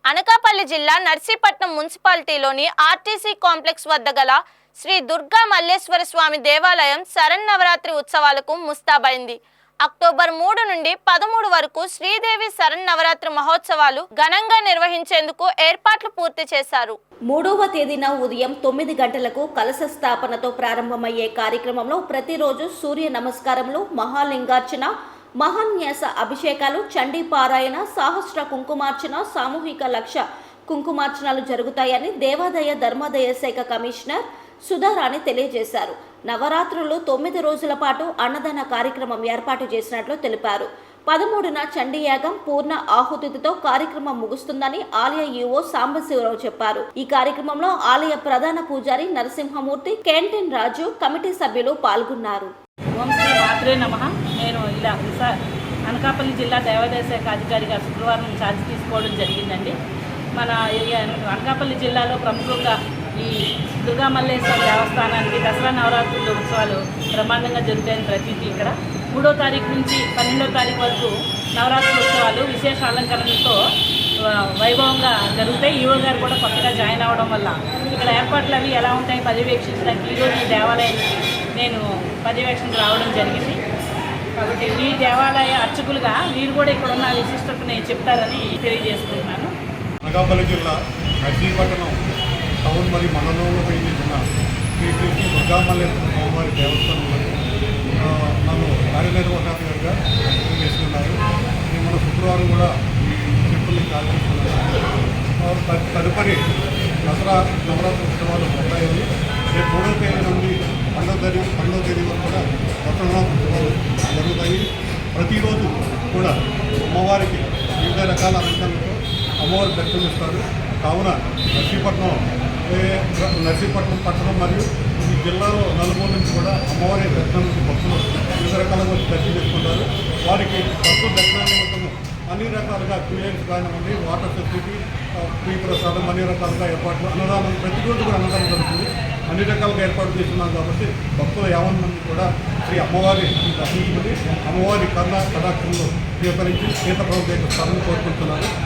అనకాపల్లి జిల్లా Narsipatnam మున్సిపాలిటీలోని RTC complex వద్ద గల శ్రీ దుర్గా మల్లేశ్వర స్వామి దేవాలయం శరన్నవరాత్రి ఉత్సవాలకు ముస్తాబైంది. అక్టోబర్ 3 నుండి 13 వరకు శ్రీదేవి శరన్నవరాత్రి మహోత్సవాలు ఘనంగా నిర్వహించేందుకు ఏర్పాట్లు పూర్తి చేశారు. 3వ తేదీన ఉదయం 9 గంటలకు కలశ స్థాపనతో ప్రారంభమయ్యే కార్యక్రమంలో ప్రతిరోజు సూర్య నమస్కారములు, మహాలింగార్చన, మహాన్యాస అభిషేకాలు, చండీ పారాయణ, సహస్ర కుంకుమార్చన, సామూహిక లక్ష కుంకుమార్చనలు జరుగుతాయని దేవాదాయ ధర్మాదాయ శాఖ కమిషనర్ సుధారాణి తెలియజేశారు. నవరాత్రులు 9 రోజుల పాటు అన్నదాన కార్యక్రమం ఏర్పాటు చేసినట్లు తెలిపారు. 13న చండీయాగం పూర్ణ ఆహుతితో కార్యక్రమం ముగుస్తుందని ఆలయ ఈవో సాంబశివరావు చెప్పారు. ఈ కార్యక్రమంలో ఆలయ ప్రధాన పూజారి నరసింహమూర్తి, కేంటీన్ రాజు, కమిటీ సభ్యులు పాల్గొన్నారు. ఓం శ్రీ మాత్రే నమః. నేను ఇలా అనకాపల్లి జిల్లా దేవాదాయ శాఖ అధికారిగా శుక్రవారం ఛార్జ్ తీసుకోవడం జరిగిందండి. మన అనకాపల్లి జిల్లాలో ప్రముఖంగా ఈ దుర్గా మల్లేశ్వర దేవస్థానానికి దసరా నవరాత్రుల ఉత్సవాలు బ్రహ్మాండంగా జరుగుతాయని ప్రతీతి. ఇక్కడ 3వ తారీఖు నుంచి 12వ తారీఖు వరకు నవరాత్రుల ఉత్సవాలు విశేష అలంకరణలతో వైభవంగా జరుగుతాయి. ఈవో గారు కూడా కొత్తగా జాయిన్ అవ్వడం వల్ల ఇక్కడ ఏర్పాట్లు అవి ఎలా ఉంటాయి పర్యవేక్షించడానికి ఈరోజు ఈ దేవాలయానికి నేను పర్యవేక్షణకు రావడం జరిగింది. కాబట్టి ఈ దేవాలయ అర్చకులుగా మీరు కూడా ఇక్కడ ఉన్న విశిష్టతని చెప్తారని తెలియజేస్తున్నాను. అనకాపల్లి జిల్లా నర్సీపట్నం టౌన్ మరియు మండలంలో పనిచేసిన శ్రీ శ్రీ దుర్గా మల్లేశ్వర స్వామివారి దేవస్థానంలో నన్ను కార్యనిర్వహణాధికారిగా చేసుకున్నారు. మన శుక్రవారం కూడా ఈ టెంపుల్ని కాల్చేస్తున్నారు. తదుపరి దసరా నవరాత్రి ఉత్సవాలు ఉంటాయని రేపు 3వ తేదీ నుండి 12వ తేదీ వరకు కూడా దసరా ఉత్సవాలు జరుగుతాయి. ప్రతిరోజు కూడా అమ్మవారికి వివిధ రకాల అలంకరణలతో అమ్మవారి దర్శనమిస్తారు. కావున నర్సీపట్నం పట్టణం మరియు ఈ జిల్లాలో నలుమూల నుంచి కూడా అమ్మవారి దర్శనం భక్తులు వివిధ రకాలుగా వచ్చి దర్శనం చేసుకుంటారు. వారికి భక్తుల దర్శనం నిమిత్తము అన్ని రకాలుగా క్లియర్స్ కానివ్వండి, వాటర్ ఫెసిలిటీ, ఫ్రీ ప్రసాదం, అన్ని రకాలుగా ఏర్పాట్లు, అన్నదానం ప్రతిరోజు కూడా అన్నదానం జరుగుతుంది. అన్ని రకాలుగా ఏర్పాటు చేస్తున్నాం కాబట్టి భక్తులు యావన్ మంది కూడా శ్రీ అమ్మవారి దర్శించుకుని అమ్మవారి కర్ణ కటాక్షంలో స్వీకరించి సీతప్రభు యొక్క స్థానం కోరుకుంటున్నారు.